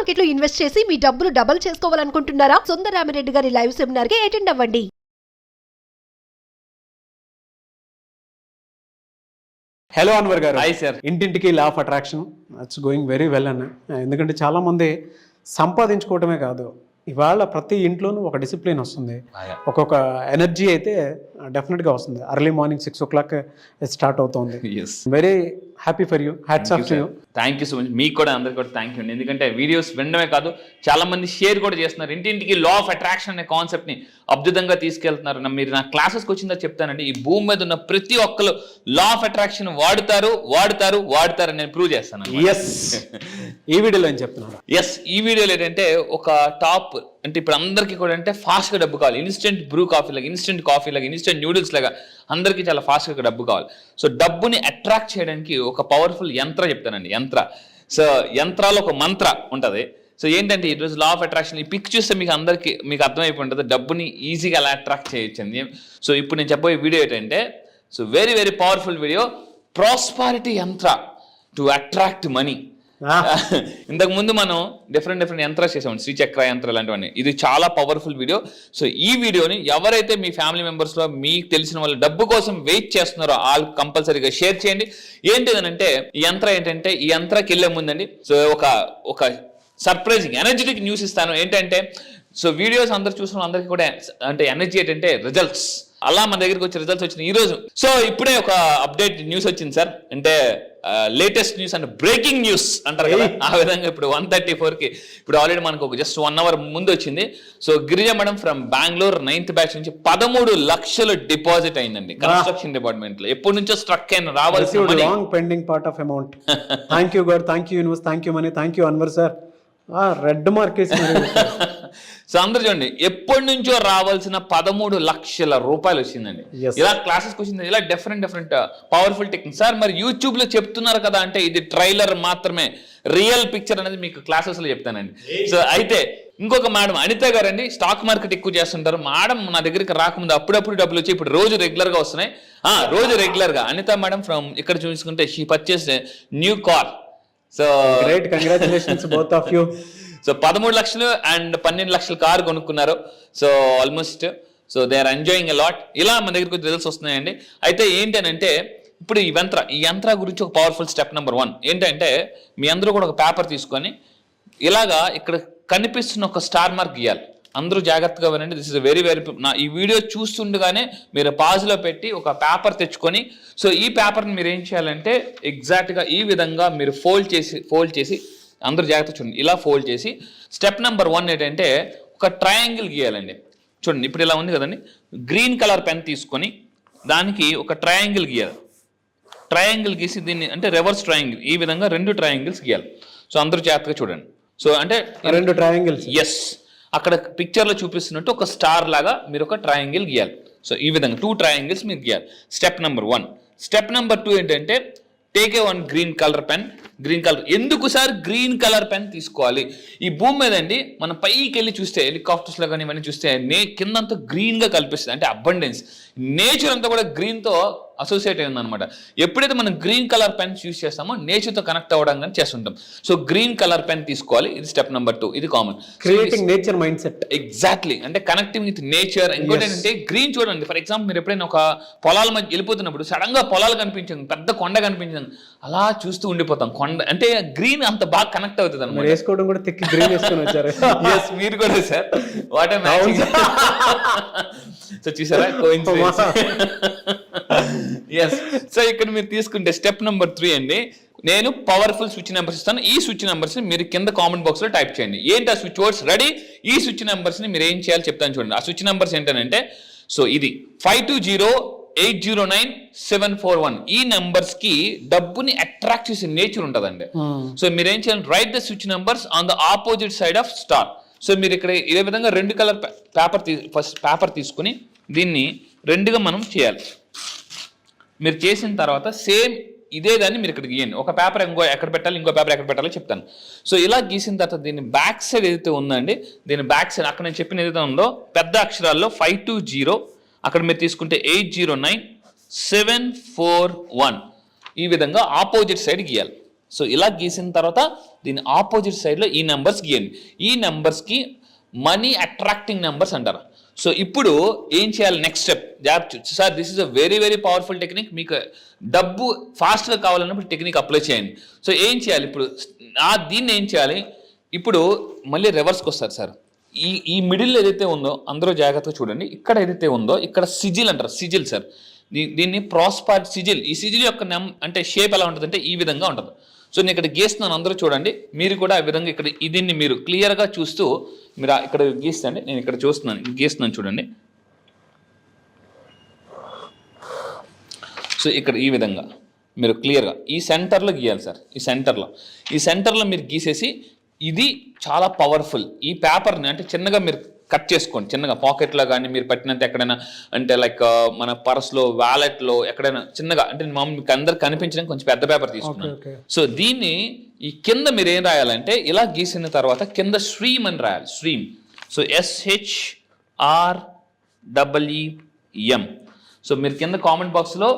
Market లో invest చేసి మీ డబ్బులు డబుల్ చేసుకోవాలనుకుంటున్నారా? సుందరరామిరెడ్డి గారి లైవ్ సెమినార్ కి అటెండ్ అవ్వండి. హలో అన్వర్ గారు. Hi sir. ఇంటింటికి law of attraction it's going very well అన్న. ఎందుకంటే చాలామంది సంపాదించుకోవటమే కాదు, ఇవాళ ప్రతి ఇంట్లోనూ ఒక డిసిప్లిన్ వస్తుంది, ఒక్కొక్క ఎనర్జీ అయితే డెఫినెట్గా వస్తుంది. అర్లీ మార్నింగ్ 6 o'clock స్టార్ట్ అవుతుంది. Very happy for you, hats off to you. Thank you so much. మీకు కూడా అందరికి కూడా థ్యాంక్ యూ అండి. ఎందుకంటే వీడియోస్ వినడమే కాదు, చాలా మంది షేర్ కూడా చేస్తున్నారు. ఇంటింటికి లా ఆఫ్ అట్రాక్షన్ అనే కాన్సెప్ట్ని అద్భుతంగా తీసుకెళ్తున్నారు. మీరు నా క్లాసెస్కి వచ్చిందా చెప్తానండి. ఈ భూమి మీద ఉన్న ప్రతి ఒక్కరు లా ఆఫ్ అట్రాక్షన్ వాడుతారు నేను ప్రూవ్ చేస్తాను. ఎస్, ఈ వీడియోలో ఏం చెప్తున్నారు? ఎస్, ఈ వీడియోలో ఏంటంటే ఒక టాప్ అంటే ఇప్పుడు అందరికీ కూడా అంటే ఫాస్ట్గా డబ్బు కావాలి. ఇన్స్టెంట్ బ్రూ కాఫీ లాగా, ఇన్స్టెంట్ కాఫీ లాగా, ఇన్స్టెంట్ న్యూడిల్స్ లాగా అందరికీ చాలా ఫాస్ట్గా డబ్బు కావాలి. సో డబ్బుని అట్రాక్ట్ చేయడానికి ఒక పవర్ఫుల్ యంత్ర చెప్తానండి. సో యంత్రాలు ఒక మంత్ర ఉంటుంది. సో ఏంటంటే ఈరోజు లా ఆఫ్ అట్రాక్షన్ ఈ పిక్ చూస్తే మీకు అర్థమైపోయి ఉంటుంది డబ్బుని ఈజీగా అలా అట్రాక్ట్ చేయొచ్చండి. సో ఇప్పుడు నేను చెప్పబోయే వీడియో ఏంటంటే so very very powerful video, prosperity యంత్ర టు అట్రాక్ట్ మనీ. ఇంతకు ముందు మనం డిఫరెంట్ యంత్రాలు చేసాం, శ్రీచక్ర యంత్రాలు లాంటివన్నీ. ఇది చాలా పవర్ఫుల్ వీడియో. సో ఈ వీడియోని ఎవరైతే మీ ఫ్యామిలీ మెంబర్స్లో మీకు తెలిసిన వాళ్ళు డబ్బు కోసం వెయిట్ చేస్తున్నారో వాళ్ళు కంపల్సరీగా షేర్ చేయండి. ఏంటిదనంటే ఈ యంత్రాకి వెళ్ళే ముందండి సో ఒక సర్ప్రైజింగ్ ఎనర్జెటిక్ న్యూస్ ఇస్తాను. ఏంటంటే సో వీడియోస్ అందరు చూసిన అందరికీ కూడా అంటే ఎనర్జీ ఏంటంటే రిజల్ట్స్. అలా మన దగ్గరికి వచ్చే రిజల్ట్స్ వచ్చినాయి ఈ రోజు. సో ఇప్పుడే ఒక అప్డేట్ న్యూస్ వచ్చింది సార్, అంటే లేటెస్ట్ న్యూస్ అంటే బ్రేకింగ్ న్యూస్ అంటారు కదా, ఆ విధంగా ఇప్పుడు 1:34కి ఇప్పుడు ఆల్రెడీ మనకు ఒక జస్ట్ 1 hour ముందు వచ్చింది. So Girija madam from Bengaluru 9th batch నుంచి 13 లక్షలు డిపాజిట్ అయిందండి కన్స్ట్రక్షన్ డిపార్ట్మెంట్ లో. ఎప్పటి నుంచో స్ట్రక్ అయిన రావాల్సిన pending part of amount. Thank you God, thank you universe, thank you money, thank you Anwar sir. Red mark. So అందరూ చూడండి, ఎప్పటి నుంచో రావాల్సిన 13 లక్షల రూపాయలు వచ్చిందండి. ఇలా క్లాసెస్కి వచ్చింది, ఇలా డిఫరెంట్ పవర్ఫుల్ టెక్నిక్. సార్ మరి యూట్యూబ్ లో చెప్తున్నారు కదా అంటే ఇది ట్రైలర్ మాత్రమే, రియల్ పిక్చర్ అనేది మీకు క్లాసెస్ లో చెప్తానండి. సో అయితే ఇంకొక మేడం అనిత గారు అండి, స్టాక్ మార్కెట్ ఎక్కువ చేస్తుంటారు. మేడం నా దగ్గరికి రాకముందు అప్పుడప్పుడు డబ్బులు వచ్చి ఇప్పుడు రోజు రెగ్యులర్ గా వస్తున్నాయి. రోజు రెగ్యులర్ గా అనిత మేడం ఫ్రమ్ ఇక్కడ చూసుకుంటే she purchase new car. So great, congratulations both of you. So 13 లక్షలు అండ్ 12 లక్షల కారు కొనుక్కున్నారు. So almost so they are enjoying a lot. ఇలా మన దగ్గరికి రిజల్ట్స్ వస్తున్నాయండి. అయితే ఏంటంటే ఇప్పుడు ఈ యంత్ర గురించి ఒక పవర్ఫుల్ స్టెప్ నెంబర్ 1 ఏంటంటే మీ అందరూ కూడా ఒక పేపర్ తీసుకొని ఇలాగా ఇక్కడ కనిపిస్తున్న ఒక స్టార్ మార్క్ గీయాలి. అందరూ జాగ్రత్తగా వినండి. దిస్ ఇస్ వెరీ ఈ వీడియో చూస్తుండగానే మీరు పాజ్లో పెట్టి ఒక పేపర్ తెచ్చుకొని సో ఈ పేపర్ని మీరు ఏం చేయాలంటే ఎగ్జాక్ట్గా ఈ విధంగా మీరు ఫోల్డ్ చేసి అందరూ జాగ్రత్త చూడండి, ఇలా ఫోల్డ్ చేసి స్టెప్ నెంబర్ 1 ఏంటంటే ఒక ట్రయాంగిల్ గీయాలండి. చూడండి ఇప్పుడు ఇలా ఉంది కదండి, గ్రీన్ కలర్ పెన్ తీసుకొని దానికి ఒక ట్రయాంగిల్ గీయాలి. ట్రయాంగిల్ గీసి దీన్ని అంటే రివర్స్ ట్రయాంగిల్, ఈ విధంగా 2 ట్రయాంగిల్స్ గీయాలి. సో అందరూ జాగ్రత్తగా చూడండి. సో అంటే 2 ట్రయాంగిల్స్. ఎస్, అక్కడ పిక్చర్లో చూపిస్తున్నట్టు ఒక స్టార్ లాగా మీరు ఒక ట్రయాంగిల్ గీయాలి. సో ఈ విధంగా 2 ట్రయాంగిల్స్ మీరు గీయాలి. Step number 1. స్టెప్ నెంబర్ 2 ఏంటంటే take a 1 green colour pen. Green colour ఎందుకు సార్ గ్రీన్ కలర్ పెన్ తీసుకోవాలి? ఈ భూమి మీద అండి మనం పైకి వెళ్ళి చూస్తే హెలికాప్టర్స్లో కానీ ఇవన్నీ చూస్తే కిందంతా గ్రీన్గా కల్పిస్తుంది, అంటే అబండెన్స్. నేచర్ అంతా కూడా గ్రీన్తో అసోసియేట్ అయింది అనమాట. ఎప్పుడైతే మనం గ్రీన్ కలర్ పెన్స్ యూజ్ చేస్తామో నేచర్తో కనెక్ట్ అవ్వడం కానీ చేస్తుంటాం. సో గ్రీన్ కలర్ పెన్ తీసుకోవాలి. ఇది స్టెప్ నెంబర్ 2. ఇది common, creating nature mind set. Exactly, అంటే కనెక్టింగ్ విత్ నేచర్. ఇంకోటి ఏంటంటే గ్రీన్ చూడండి, ఫర్ ఎగ్జాంపుల్ మీరు ఎప్పుడైనా ఒక పొలాల మధ్య వెళ్ళిపోతున్నప్పుడు సడన్ గా పొలాలు కనిపించింది, పెద్ద కొండ కనిపించింది, అలా చూస్తూ ఉండిపోతాం. కొండ అంటే గ్రీన్ అంత బాగా కనెక్ట్ అవుతుంది అనమాట. వేసుకోవడం కూడా తిక్కి గ్రీన్ వేసుకొని వచ్చారు. ఎస్, మీరు కూడా సార్. వాట్ సో చూసారా కోఇన్సిడెన్స్. ఎస్, సో ఇక్కడ మీరు తీసుకుంటే స్టెప్ నెంబర్ 3 అండి. నేను పవర్ఫుల్ స్విచ్ నెంబర్స్ ఇస్తాను. ఈ స్విచ్ నెంబర్స్ మీరు కింద కామెంట్ బాక్స్ లో టైప్ చేయండి. ఏంటి ఆ స్విచ్ వర్డ్స్? రెడీ? ఈ స్విచ్ నెంబర్స్ ని మీరు ఏం చేయాలి చెప్తాను చూడండి. ఆ స్విచ్ నెంబర్స్ ఏంటంటే సో ఇది 520809741. ఈ నెంబర్స్ కి డబ్బుని అట్రాక్ట్ చేసే నేచర్ ఉంటుందండి. సో మీరు ఏం చేయాలి? Right the switch numbers on the opposite side of star. So మీరు ఇక్కడ ఇదే విధంగా 2 కలర్ ఫస్ట్ పేపర్ తీసుకుని దీన్ని 2గా మనం చేయాలి. మీరు చేసిన తర్వాత సేమ్ ఇదే దాన్ని మీరు ఇక్కడ గీయండి. ఒక పేపర్ ఎక్కడ పెట్టాలి, ఇంకో పేపర్ ఎక్కడ పెట్టాలో చెప్తాను. సో ఇలా గీసిన తర్వాత దీని బ్యాక్ సైడ్ ఏదైతే ఉందండి, దీని బ్యాక్ సైడ్ అక్కడ నేను చెప్పిన ఏదైతే ఉందో పెద్ద అక్షరాల్లో 520, అక్కడ మీరు తీసుకుంటే 809741 ఈ విధంగా ఆపోజిట్ సైడ్ గీయాలి. సో ఇలా గీసిన తర్వాత దీని ఆపోజిట్ సైడ్లో ఈ నెంబర్స్ గీయండి. ఈ నెంబర్స్కి మనీ అట్రాక్టింగ్ నెంబర్స్ అంటారు. సో ఇప్పుడు ఏం చేయాలి, next step sir, this is a very very powerful technique. మీకు డబ్బు ఫాస్ట్గా కావాలన్నప్పుడు టెక్నిక్ అప్లై చేయండి. సో ఏం చేయాలి ఇప్పుడు, దీన్ని ఏం చేయాలి, ఇప్పుడు మళ్ళీ రివర్స్కి వస్తారు సార్. ఈ మిడిల్ ఏదైతే ఉందో అందరూ జాగ్రత్తగా చూడండి. ఇక్కడ ఏదైతే ఉందో ఇక్కడ సిజిల్ అంటారు, సిజిల్ సార్. దీన్ని ప్రాస్పర్ సిజిల్. ఈ సిజిల్ యొక్క అంటే షేప్ ఎలా ఉంటుంది అంటే ఈ విధంగా ఉంటుంది. సో నేను ఇక్కడ గీస్తున్నాను, అందరూ చూడండి. మీరు కూడా ఆ విధంగా ఇక్కడ దీన్ని మీరు క్లియర్గా చూస్తూ మీరు ఇక్కడ గీస్తండి. నేను ఇక్కడ గీస్తున్నాను చూడండి. సో ఇక్కడ ఈ విధంగా మీరు క్లియర్గా ఈ సెంటర్లో గీయాలి సార్. ఈ సెంటర్లో మీరు గీసేసి, ఇది చాలా పవర్ఫుల్. ఈ పేపర్ని అంటే చిన్నగా మీరు కట్ చేసుకోండి, చిన్నగా పాకెట్లో కానీ మీరు పట్టినంత ఎక్కడైనా అంటే లైక్ మన పర్స్లో, వ్యాలెట్లో ఎక్కడైనా చిన్నగా అంటే మీకు అందరికి కనిపించడానికి కొంచెం పెద్ద పేపర్ తీసుకున్నాను. సో దీన్ని ఈ కింద మీరు ఏం రాయాలంటే ఇలా గీసిన తర్వాత కింద స్ట్రీమ్ అని రాయాలి, స్ట్రీమ్. So SHREEM. సో మీరు కింద కామెంట్ బాక్స్లో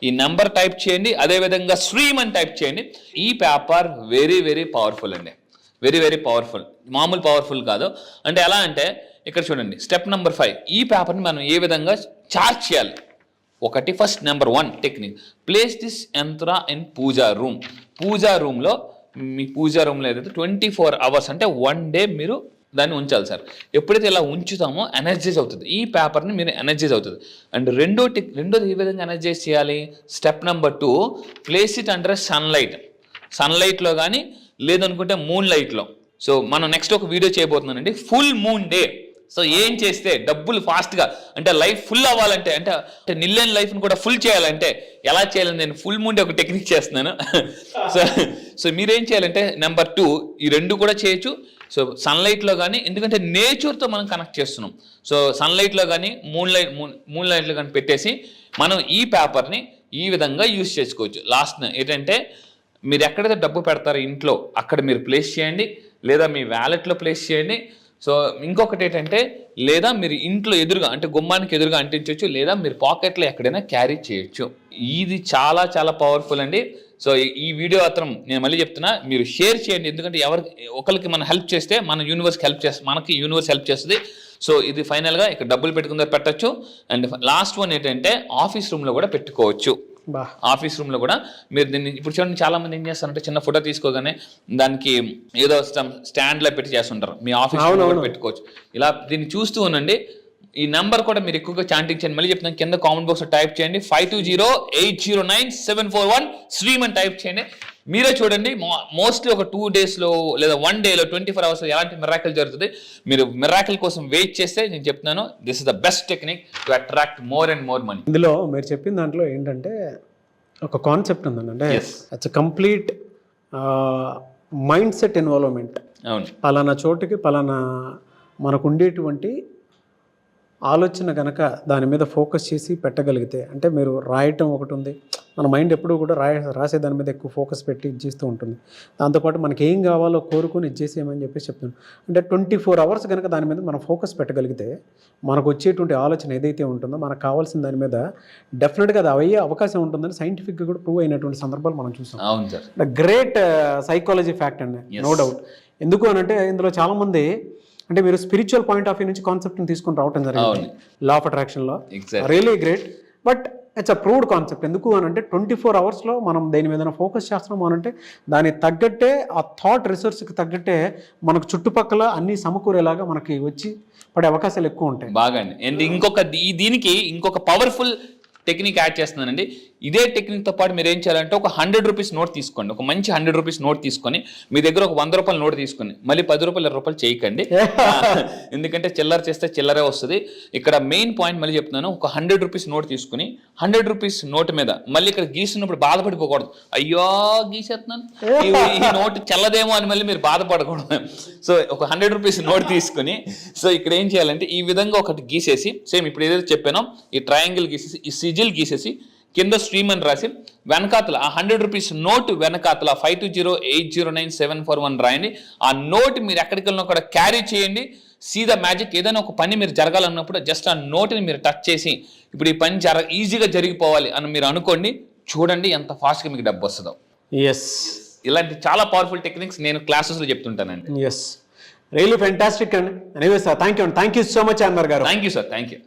ఈ నెంబర్ టైప్ చేయండి, అదేవిధంగా స్ట్రీమ్ అని టైప్ చేయండి. ఈ పేపర్ వెరీ వెరీ పవర్ఫుల్ అండి, వెరీ వెరీ పవర్ఫుల్, మామూలు పవర్ఫుల్ కాదు. అంటే ఎలా అంటే ఇక్కడ చూడండి, స్టెప్ నెంబర్ 5. ఈ పేపర్ని మనం ఏ విధంగా చార్జ్ చేయాలి. First number 1 technique, place this యంత్ర ఇన్ పూజా రూమ్. పూజా రూమ్లో మీ పూజా రూమ్లో ఏదైతే 24 hours అంటే 1 day మీరు దాన్ని ఉంచాలి సార్. ఎప్పుడైతే ఇలా ఉంచుతామో ఎనర్జైజ్ అవుతుంది, ఈ పేపర్ని మీరు ఎనర్జైజ్ అవుతుంది. అండ్ రెండోది ఏ విధంగా ఎనర్జైజ్ చేయాలి, step number 2, place it under సన్లైట్లో కానీ లేదనుకుంటే మూన్ లైట్లో. సో మనం నెక్స్ట్ ఒక వీడియో చేయబోతున్నానండి, ఫుల్ మూన్ డే. సో ఏం చేస్తే డబ్బులు ఫాస్ట్గా అంటే లైఫ్ ఫుల్ అవ్వాలంటే అంటే నిల్లైన లైఫ్ని కూడా ఫుల్ చేయాలంటే ఎలా చేయాలని నేను ఫుల్ మూన్ డే ఒక టెక్నిక్ చేస్తున్నాను. సో మీరేం చేయాలంటే నెంబర్ 2 ఈ 2 కూడా చేయొచ్చు. సో సన్లైట్లో కానీ, ఎందుకంటే నేచర్తో మనం కనెక్ట్ చేస్తున్నాం. సో సన్లైట్లో కానీ మూన్ లైట్లో కానీ పెట్టేసి మనం ఈ పేపర్ని ఈ విధంగా యూజ్ చేసుకోవచ్చు. లాస్ట్ ఏంటంటే మీరు ఎక్కడైతే డబ్బు పెడతారో ఇంట్లో అక్కడ మీరు ప్లేస్ చేయండి, లేదా మీ వ్యాలెట్లో ప్లేస్ చేయండి. సో ఇంకొకటి ఏంటంటే లేదా మీరు ఇంట్లో ఎదురుగా అంటే గుమ్మానికి ఎదురుగా అంటించవచ్చు, లేదా మీరు పాకెట్లో ఎక్కడైనా క్యారీ చేయొచ్చు. ఇది చాలా చాలా పవర్ఫుల్ అండి. సో ఈ వీడియో మాత్రం నేను మళ్ళీ చెప్తున్నా, మీరు షేర్ చేయండి. ఎందుకంటే ఒకరికి మనం హెల్ప్ చేస్తే మన యూనివర్స్కి హెల్ప్ చేస్తుంది, మనకి యూనివర్స్ హెల్ప్ చేస్తుంది. సో ఇది ఫైనల్గా ఇక్కడ డబ్బులు పెట్టుకుందా పెట్టచ్చు. అండ్ లాస్ట్ వన్ ఏంటంటే ఆఫీస్ రూమ్లో కూడా పెట్టుకోవచ్చు. ఆఫీస్ రూమ్లో కూడా మీరు దీన్ని ఇప్పుడు చూడండి, చాలా మంది ఏం చేస్తారంటే చిన్న ఫోటో తీసుకోగానే దానికి ఏదో స్టాండ్లో పెట్టి చేస్తుంటారు. మీ ఆఫీస్ రూమ్లో కూడా పెట్టుకోవచ్చు. ఇలా దీన్ని చూస్తూ ఉండండి. ఈ నెంబర్ కూడా మీరు ఎక్కువగా చాంటింగ్ చేయండి. మళ్ళీ చెప్తాను, కింద కామెంట్ బాక్స్లో టైప్ చేయండి 520809 స్ట్రీమ్ అని టైప్ చేయండి. మీరే చూడండి, మోస్ట్లీ ఒక 2 daysలో లేదా 1 dayలో 24 hours ఎలాంటి మిరాకిల్ జరుగుతుంది. మీరు మిరాకిల్ కోసం వెయిట్ చేస్తే నేను చెప్తున్నాను, this is the best technique to attract more and more money. ఇందులో మీరు చెప్పిన దాంట్లో ఏంటంటే ఒక కాన్సెప్ట్ ఉందండి, అంటే it's complete mind set involvement. అవును, పలానా చోటుకి పలానా మనకు ఉండేటువంటి ఆలోచన కనుక దాని మీద ఫోకస్ చేసి పెట్టగలిగితే, అంటే మీరు రాయటం ఒకటి ఉంది, మన మైండ్ ఎప్పుడూ కూడా రాసే దాని మీద ఎక్కువ ఫోకస్ పెట్టి ఇచ్చేస్తూ ఉంటుంది. దాంతోపాటు మనకి ఏం కావాలో కోరుకొని ఇచ్చేసేయమని చెప్పేసి చెప్తున్నాను. అంటే 24 hours కనుక దాని మీద మనం ఫోకస్ పెట్టగలిగితే మనకు వచ్చేటువంటి ఆలోచన ఏదైతే ఉంటుందో మనకు కావాల్సిన దాని మీద డెఫినెట్గా అది అయ్యే అవకాశం ఉంటుందని సైంటిఫిక్గా కూడా ప్రూవ్ అయినటువంటి సందర్భాలు మనం చూసాం. అవును సార్, గ్రేట్ సైకాలజీ ఫ్యాక్ట్ అండి, నో డౌట్. ఎందుకు అనంటే ఇందులో చాలామంది అంటే మీరు స్పిరిచువల్ పాయింట్ ఆఫ్ వ్యూ నుంచి కాన్సెప్ట్ని తీసుకొని రావటం జరిగింది లా ఆఫ్ అట్రాక్షన్లో. Really great, but it's a proved concept. ఎందుకు అనంటే 24 hours మనం దేని మీద ఫోకస్ చేస్తున్నాము అనంటే దానికి తగ్గట్టే ఆ థాట్ రిసోర్స్కి తగ్గట్టే మనకు చుట్టుపక్కల అన్ని సమకూరేలాగా మనకి వచ్చి పడే అవకాశాలు ఎక్కువ ఉంటాయి. బాగా అండి. అండ్ దీనికి ఇంకొక పవర్ఫుల్ టెక్నిక్ యాడ్ చేస్తున్నానండి. ఇదే టెక్నిక్తో పాటు మీరు ఏం చేయాలంటే ఒక 100 rupees నోట్ తీసుకోండి, ఒక మంచి 100 rupees నోట్ తీసుకొని మీ దగ్గర ఒక 100 రూపాయల నోట్ తీసుకొని మళ్ళీ 10 రూపాయలు 20 రూపాయలు చేయకండి, ఎందుకంటే చిల్లర చేస్తే చిల్లరే వస్తుంది. ఇక్కడ మెయిన్ పాయింట్ మళ్ళీ చెప్తున్నాను, ఒక 100 rupees నోట్ తీసుకుని 100 rupees నోట్ మీద మళ్ళీ ఇక్కడ గీసినప్పుడు బాధపడిపోకూడదు, అయ్యో గీసేస్తున్నాను ఈ నోట్ చెల్లదేమో అని మళ్ళీ మీరు బాధపడకూడదు. సో ఒక 100 rupees నోట్ తీసుకుని సో ఇక్కడ ఏం చేయాలంటే ఈ విధంగా ఒకటి గీసేసి, సేమ్ ఇప్పుడు ఏదైతే చెప్పానో ఈ ట్రయాంగిల్ గీసేసి ఈ సిజిల్ గీసేసి కింద స్ట్రీమ్ అని రాసి వెనకాతల ఆ 100 rupees నోట్ వెనకాతల 52080971 రాయండి. ఆ నోట్ మీరు ఎక్కడికి వెళ్ళినా కూడా క్యారీ చేయండి. See the magic. ఏదైనా ఒక పని మీరు జరగాలన్నప్పుడు జస్ట్ ఆ నోట్ని మీరు టచ్ చేసి ఇప్పుడు ఈ పని ఈజీగా జరిగిపోవాలి అని మీరు అనుకోండి. చూడండి ఎంత ఫాస్ట్గా మీకు డబ్బు వస్తుందో. ఎస్, ఇలాంటి చాలా పవర్ఫుల్ టెక్నిక్స్ నేను క్లాసెస్లో చెప్తుంటానండి. ఎస్, రియలీ ఫెంటాస్టిక్ అండి. Anyways thank you so much Anwar గారు. Thank you sir, thank you.